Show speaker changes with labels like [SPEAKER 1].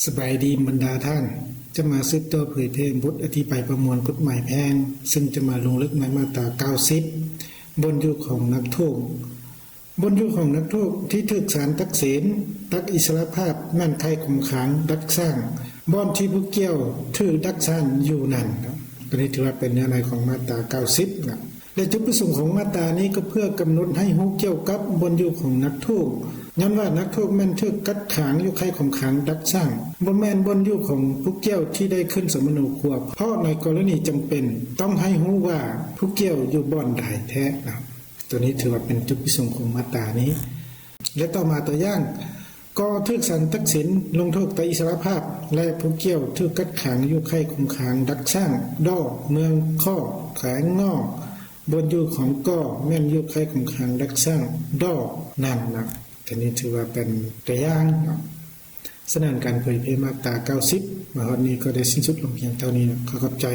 [SPEAKER 1] สบายดีบรรดาท่านจะมาสืบต่อเผยแพร่บทอธิบายประมวลกฎหมายแพ่งซึ่งจะมาลงลึกในมาตรา90บนยุคของนักโทษบนยุคของนักโทษที่ถูกศาลตัดสินตักอิสรภาพแม่นไขข่มขังดักสร้างบ่อนที่ผู้เกี่ยวถือดักสร้างอยู่นั่นก็นี้ถือว่าเป็นเนื้อในของมาตรา90นะและจุดประสงค์ของมาตรานี้ก็เพื่อกำหนดให้รู้เกี่ยวกับบนยุคของนักโทษย้ำว่านักโทษแม่นถูกกัดขังอยู่ไขข่มขังดักสร้างบ่แม่นบนยุคของผู้เกี่ยวที่ได้ขึ้นสมณควบเพราะในกรณีจำเป็นต้องให้รู้ว่าผู้เกี่ยวอยู่บ่อนใดแท้นะตัวนี้ถือว่าเป็นจุดประสงค์ของมาตรานี้และต่อมาตัวอย่างก็ถูกศาลตัดสินลงโทษตัดอิสรภาพและผู้เกี่ยวถูกกัดขังอยู่ไขข่มขังดักสร้างดอเมืองข้อแขวงงอบนอยู่ของก่อแม่นอยู่ไขข่มขังดักสร้างดอนั่นนะอันนี้ถือว่าเป็นตัวอย่างสนานการเผยแพร่มาตรา90มาวันนี้ก็ได้สิ้นสุดลงเพียงเท่านี้นะขอบใจ